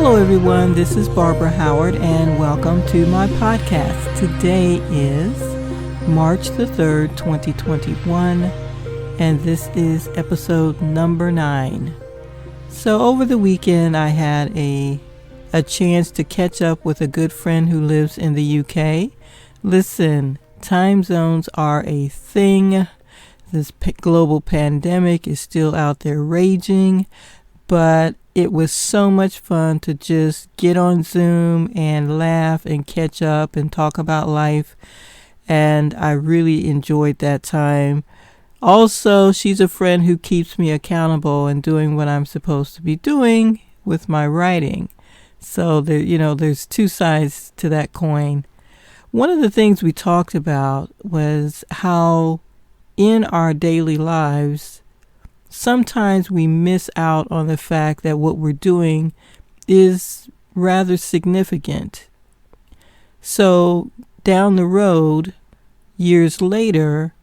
Hello everyone, this is Barbara Howard and welcome to my podcast. Today is March the 3rd, 2021, and this is episode number 9. So over the weekend I had a chance to catch up with a good friend who lives in the UK. Listen, time zones are a thing. This global pandemic is still out there raging, but it was so much fun to just get on Zoom and laugh and catch up and talk about life. And I really enjoyed that time. Also, she's a friend who keeps me accountable and doing what I'm supposed to be doing with my writing. So there's two sides to that coin. One of the things we talked about was how in our daily lives, sometimes we miss out on the fact that what we're doing is rather significant. So down the road, years later,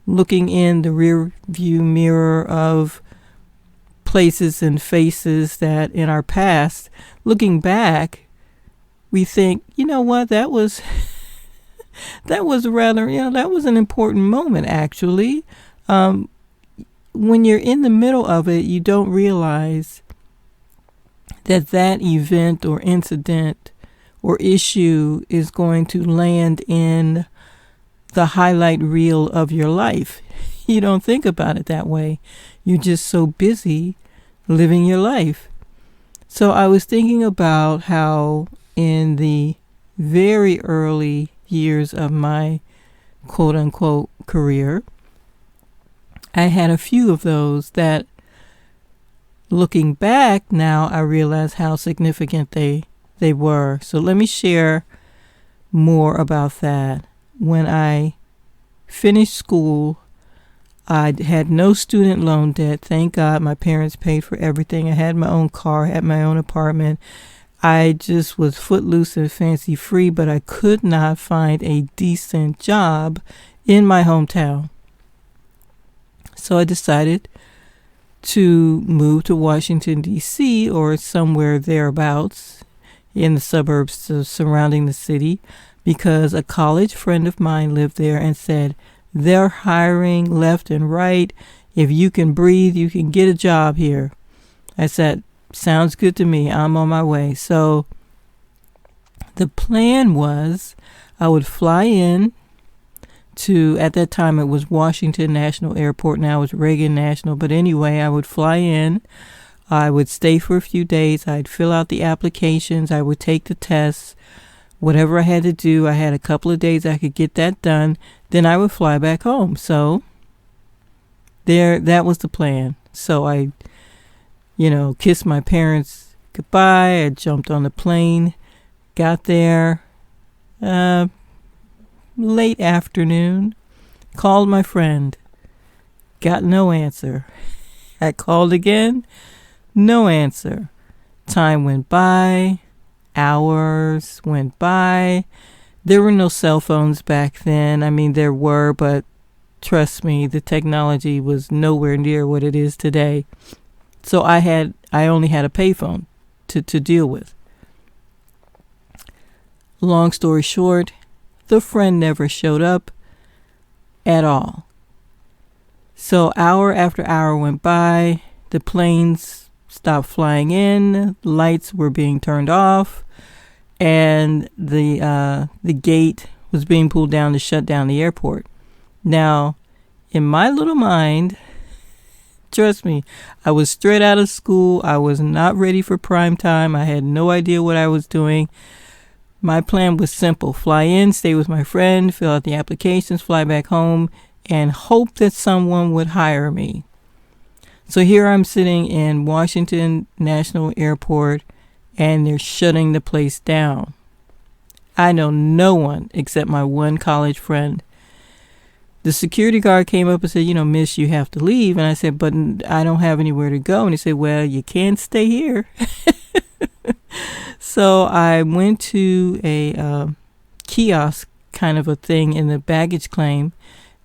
looking in the rear view mirror of places and faces that in our past, looking back, we think, you know what, that was that was an important moment actually. When you're in the middle of it, you don't realize that event or incident or issue is going to land in the highlight reel of your life. You don't think about it that way. You're just so busy living your life. So I was thinking about how in the very early years of my quote-unquote career, I had a few of those that, looking back now, I realize how significant they were. So let me share more about that. When I finished school, I had no student loan debt. Thank God my parents paid for everything. I had my own car, had my own apartment. I just was footloose and fancy free, but I could not find a decent job in my hometown. So I decided to move to Washington, D.C. or somewhere thereabouts in the suburbs surrounding the city because a college friend of mine lived there and said, they're hiring left and right. If you can breathe, you can get a job here. I said, sounds good to me. I'm on my way. So the plan was I would fly in to, at that time it was Washington National Airport, now it's Reagan National, but anyway, I would fly in, I would stay for a few days, I'd fill out the applications, I would take the tests, whatever I had to do, I had a couple of days I could get that done, then I would fly back home. So that was the plan. So I, kissed my parents goodbye, I jumped on the plane, got there, late afternoon, called my friend, got no answer. I called again, no answer. Time went by, hours went by. There were no cell phones back then. I mean, there were, but trust me, the technology was nowhere near what it is today. So I only had a payphone to deal with. Long story short, the friend never showed up at all. So hour after hour went by, the planes stopped flying in, lights were being turned off, and the gate was being pulled down to shut down the airport. Now, in my little mind, trust me, I was straight out of school. I was not ready for prime time. I had no idea what I was doing. My plan was simple. Fly in, stay with my friend, fill out the applications, fly back home, and hope that someone would hire me. So here I'm sitting in Washington National Airport, and they're shutting the place down. I know no one except my one college friend. The security guard came up and said, miss, you have to leave. And I said, but I don't have anywhere to go. And he said, well, you can't stay here. So I went to a kiosk kind of a thing in the baggage claim,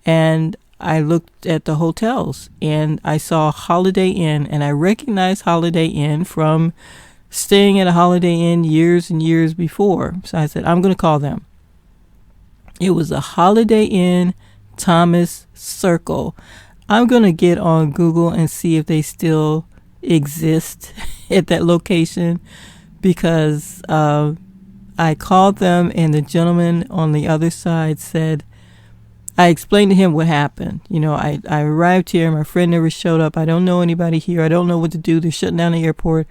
and I looked at the hotels, and I saw Holiday Inn, and I recognized Holiday Inn from staying at a Holiday Inn years and years before. So I said, I'm going to call them. It was a Holiday Inn Thomas Circle. I'm going to get on Google and see if they still exist at that location, because I called them and the gentleman on the other side said, I explained to him what happened. I arrived here. My friend never showed up. I don't know anybody here. I don't know what to do. They're shutting down the airport.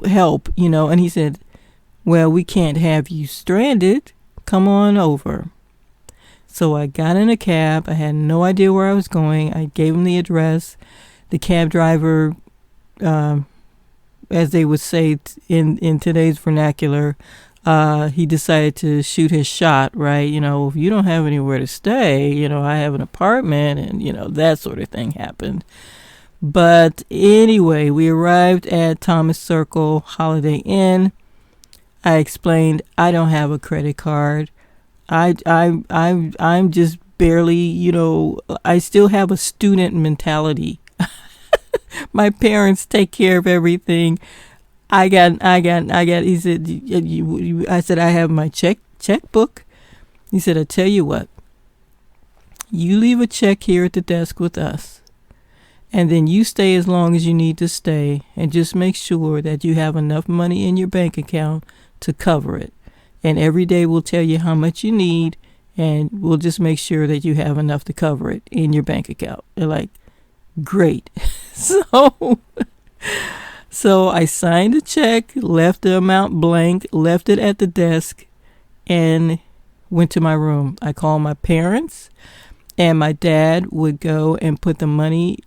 Help, And he said, well, we can't have you stranded. Come on over. So I got in a cab. I had no idea where I was going. I gave him the address. The cab driver, as they would say in today's vernacular, he decided to shoot his shot, right? If you don't have anywhere to stay, I have an apartment, and, that sort of thing happened. But anyway, we arrived at Thomas Circle Holiday Inn. I explained, I don't have a credit card. I'm just barely, I still have a student mentality. My parents take care of everything. I got, he said, I said, I have my checkbook. He said, I tell you what, you leave a check here at the desk with us, and then you stay as long as you need to stay, and just make sure that you have enough money in your bank account to cover it. And every day we'll tell you how much you need, and we'll just make sure that you have enough to cover it in your bank account. They're like, great. So I signed a check, left the amount blank, left it at the desk, and went to my room. I called my parents, and my dad would go and put the money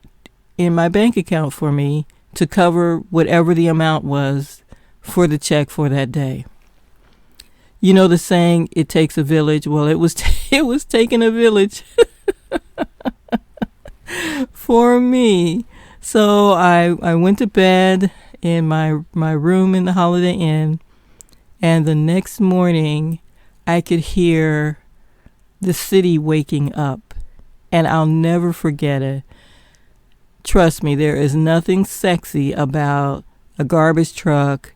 in my bank account for me to cover whatever the amount was for the check for that day. The saying, it takes a village. Well, it was taking a village for me. So I went to bed in my room in the Holiday Inn, and the next morning I could hear the city waking up, and I'll never forget it. Trust me, there is nothing sexy about a garbage truck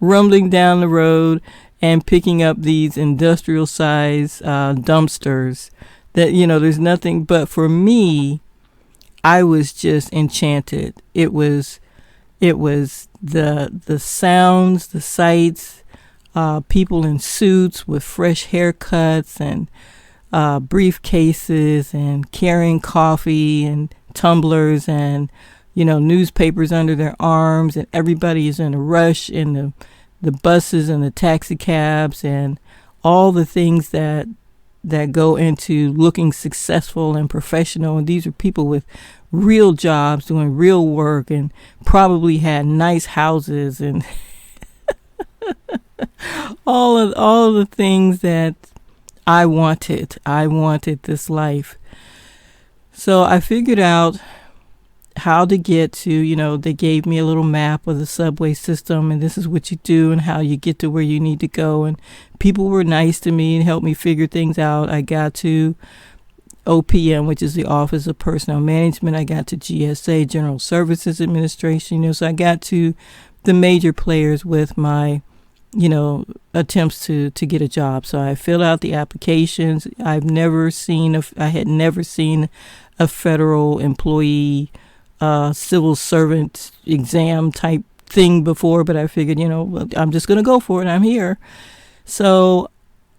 rumbling down the road and picking up these industrial size dumpsters. That, there's nothing. But for me, I was just enchanted. It was the sounds, the sights, people in suits with fresh haircuts and briefcases, and carrying coffee and tumblers, and newspapers under their arms, and everybody is in a rush in the buses and the taxi cabs, and all the things that go into looking successful and professional. And these are people with real jobs doing real work, and probably had nice houses, and all of the things that I wanted. I wanted this life. So I figured out how to get to, they gave me a little map of the subway system, and this is what you do and how you get to where you need to go. And people were nice to me and helped me figure things out. I got to OPM, which is the Office of Personnel Management. I got to GSA, General Services Administration. So I got to the major players with my, attempts to get a job. So I filled out the applications. I had never seen a federal employee civil servant exam type thing before, but I figured, I'm just going to go for it. I'm here. So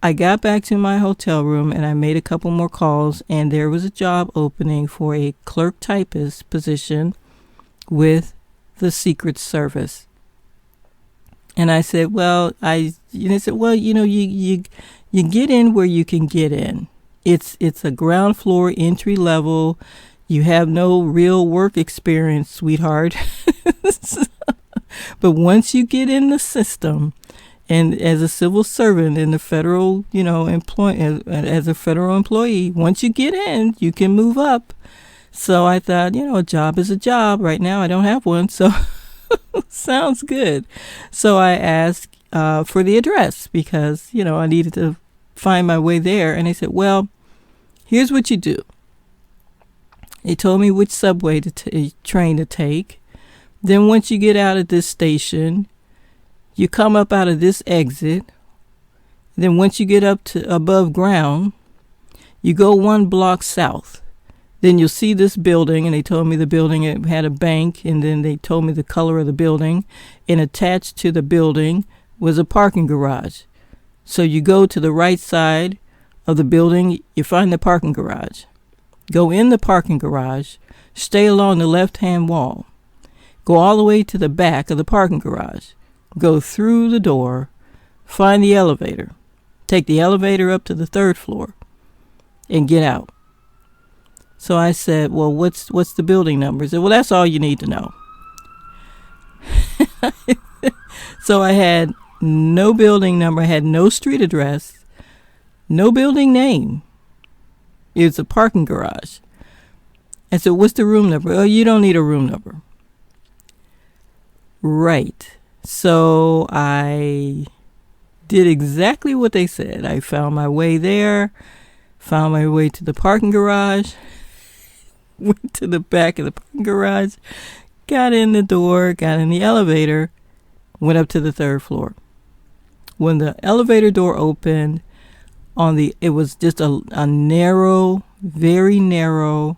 I got back to my hotel room and I made a couple more calls, and there was a job opening for a clerk typist position with the Secret Service. And I said, you get in where you can get in. It's a ground floor entry level. You have no real work experience, sweetheart. But once you get in the system, and as a civil servant in the federal, as a federal employee, once you get in, you can move up. So I thought, a job is a job. Right now I don't have one, so sounds good. So I asked for the address because, I needed to find my way there. And they said, well, here's what you do. They told me which subway train to take. Then once you get out of this station, you come up out of this exit. Then once you get up to above ground, you go 1 block south. Then you'll see this building, and they told me the building it had a bank, and then they told me the color of the building, and attached to the building was a parking garage. So you go to the right side of the building, you find the parking garage. Go in the parking garage, stay along the left-hand wall. Go all the way to the back of the parking garage. Go through the door, find the elevator. Take the elevator up to the 3rd floor and get out. So I said, well, what's the building number? He said, well, that's all you need to know. So I had no building number, I had no street address, no building name. It's a parking garage. I said, what's the room number? Oh, you don't need a room number. Right. So I did exactly what they said. I found my way there, found my way to the parking garage, went to the back of the parking garage, got in the door, got in the elevator, went up to the 3rd floor. When the elevator door opened, it was just a narrow, very narrow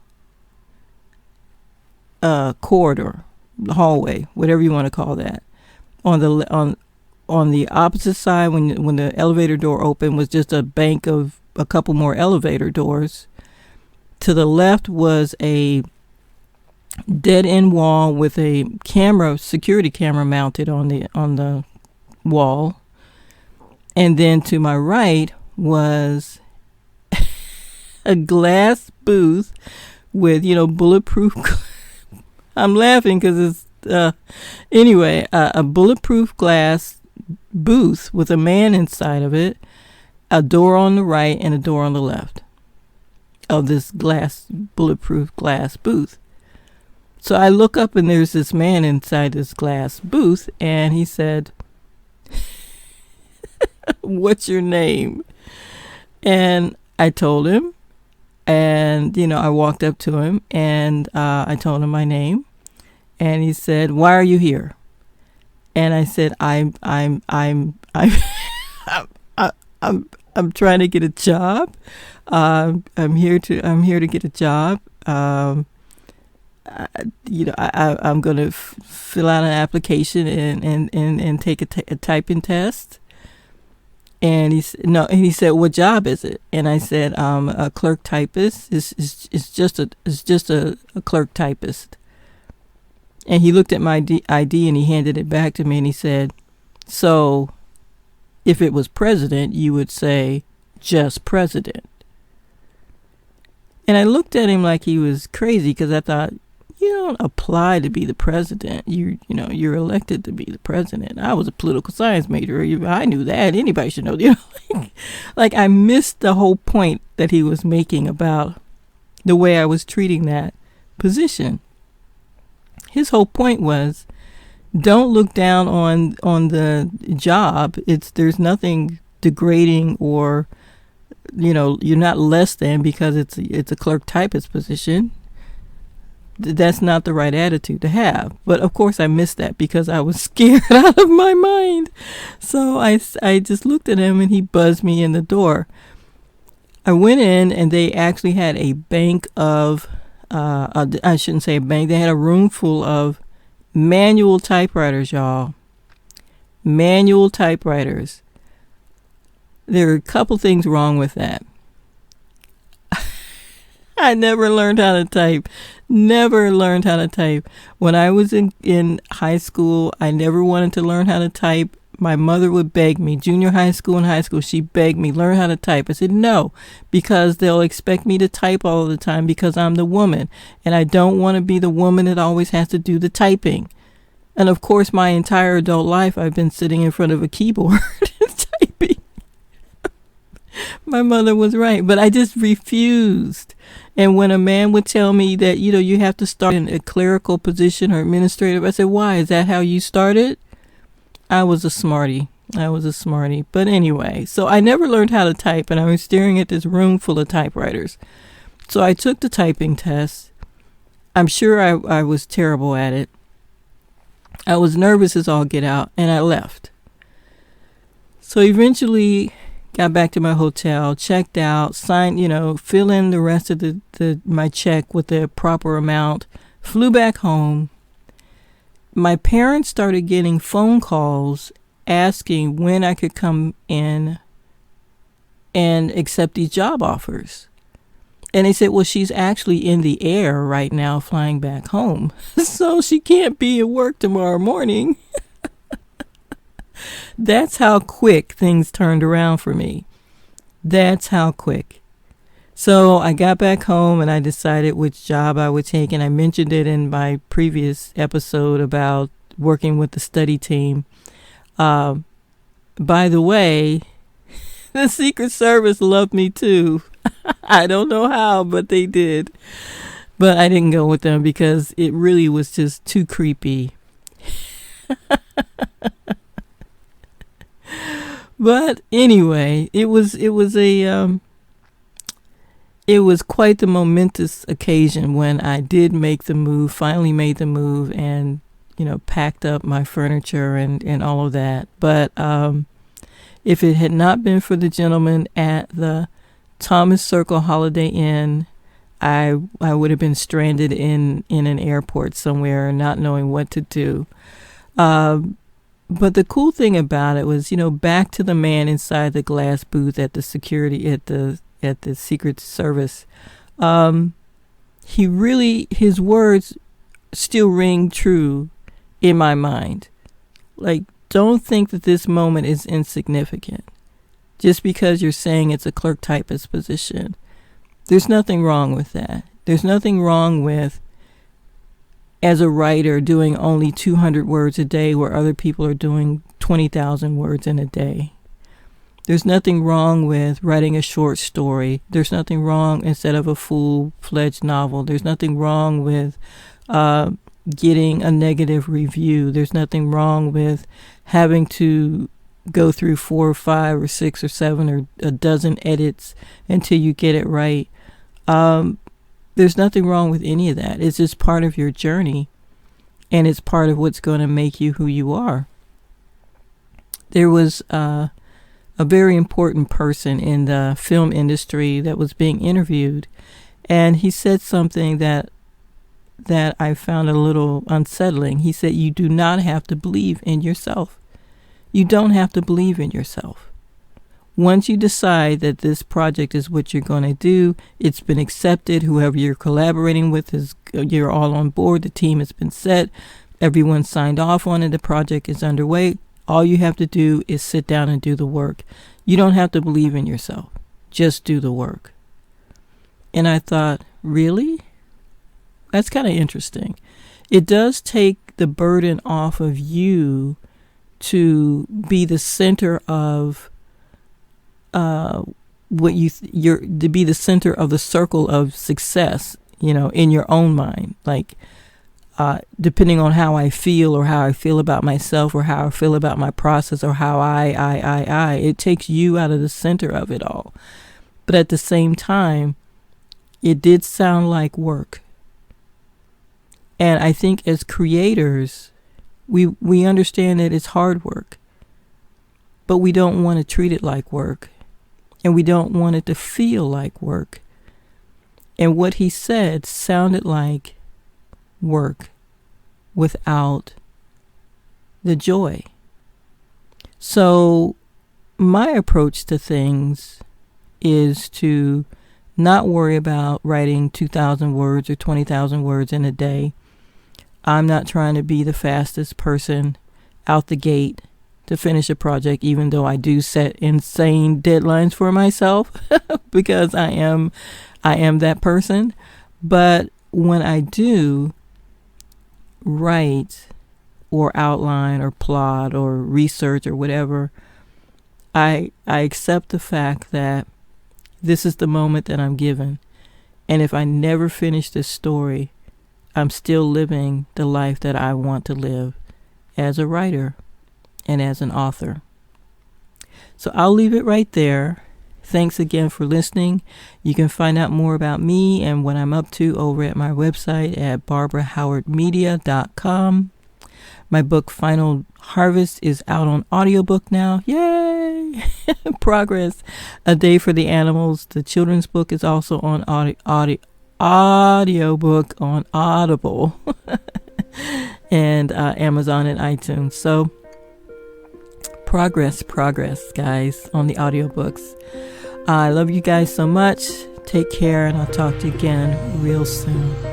corridor, hallway, whatever you want to call that. On the opposite side, when the elevator door opened, was just a bank of a couple more elevator doors. To the left was a dead-end wall with a security camera mounted on the wall. And then to my right was a glass booth with, bulletproof. I'm laughing because it's, anyway, a bulletproof glass booth with a man inside of it, a door on the right and a door on the left of this bulletproof glass booth. So I look up and there's this man inside this glass booth, and he said, what's your name? And I told him, and I walked up to him and I told him my name, and he said, why are you here? And I said, I'm trying to get a job. I'm here to get a job. I'm going to fill out an application and take a typing test. And he said, what job is it? And I said, a clerk typist. It's just a clerk typist. And he looked at my ID and he handed it back to me and he said, so if it was president, you would say just president. And I looked at him like he was crazy, because I thought, you don't apply to be the president. You're elected to be the president. I was a political science major. I knew that. Anybody should know. Like I missed the whole point that he was making about the way I was treating that position. His whole point was, don't look down on the job. There's nothing degrading or, you're not less than because it's a clerk typist position. That's not the right attitude to have. But of course I missed that because I was scared out of my mind. So I just looked at him and he buzzed me in the door. I went in and they actually had a bank of, I shouldn't say a bank, they had a room full of manual typewriters, y'all. Manual typewriters. There are a couple things wrong with that. I never learned how to type. Never learned how to type. When I was in high school, I never wanted to learn how to type. My mother would beg me, junior high school and high school, she begged me, learn how to type. I said, no, because they'll expect me to type all the time because I'm the woman. And I don't want to be the woman that always has to do the typing. And of course, my entire adult life, I've been sitting in front of a keyboard typing. My mother was right, but I just refused. And when a man would tell me that, you have to start in a clerical position or administrative, I said, why? Is that how you started? I was a smarty. But anyway, so I never learned how to type, and I was staring at this room full of typewriters. So I took the typing test, I'm sure I was terrible at it. I was nervous as all get out, and I left. So eventually got back to my hotel, checked out, signed, fill in the rest of my check with the proper amount, flew back home. My parents started getting phone calls asking when I could come in and accept these job offers. And they said, well, she's actually in the air right now flying back home. So she can't be at work tomorrow morning. That's how quick things turned around for me. That's how quick. So I got back home and I decided which job I would take. And I mentioned it in my previous episode about working with the study team. By the way, the Secret Service loved me too. I don't know how, but they did. But I didn't go with them because it really was just too creepy. But anyway, it was quite the momentous occasion when I did make the move, finally made the move, and packed up my furniture and all of that. But if it had not been for the gentleman at the Thomas Circle Holiday Inn, I would have been stranded in an airport somewhere, not knowing what to do. But the cool thing about it was, back to the man inside the glass booth at the security at the Secret Service. His words still ring true in my mind. Like, don't think that this moment is insignificant just because you're saying it's a clerk typist position. There's nothing wrong with that. There's nothing wrong with, as a writer, doing only 200 words a day where other people are doing 20,000 words in a day. There's nothing wrong with writing a short story. There's nothing wrong instead of a full-fledged novel. There's nothing wrong with getting a negative review. There's nothing wrong with having to go through 4 or 5 or 6 or 7 or a dozen edits until you get it right. There's nothing wrong with any of that. It's just part of your journey, and it's part of what's going to make you who you are. There was a very important person in the film industry that was being interviewed, and he said something that I found a little unsettling. He said, you do not have to believe in yourself. You don't have to believe in yourself. Once you decide that this project is what you're going to do, it's been accepted. Whoever you're collaborating with you're all on board. The team has been set. Everyone signed off on it. The project is underway. All you have to do is sit down and do the work. You don't have to believe in yourself. Just do the work. And I thought, really? That's kind of interesting. It does take the burden off of you to be the center of to be the center of the circle of success, in your own mind. Like, depending on how I feel or how I feel about myself or how I feel about my process or how it takes you out of the center of it all. But at the same time, it did sound like work. And I think as creators, we understand that it's hard work, but we don't want to treat it like work. And we don't want it to feel like work. And what he said sounded like work without the joy. So my approach to things is to not worry about writing 2,000 words or 20,000 words in a day. I'm not trying to be the fastest person out the gate to finish a project, even though I do set insane deadlines for myself because I am that person. But when I do write or outline or plot or research or whatever, I accept the fact that this is the moment that I'm given. And if I never finish this story, I'm still living the life that I want to live as a writer and as an author. So I'll leave it right there. Thanks again for listening. You can find out more about me and what I'm up to over at my website at barbarahowardmedia.com. My book, Final Harvest, is out on audiobook now. Yay! Progress. A Day for the Animals. The children's book is also on audiobook on Audible and Amazon and iTunes. So progress, guys, on the audiobooks. I love you guys so much. Take care, and I'll talk to you again real soon.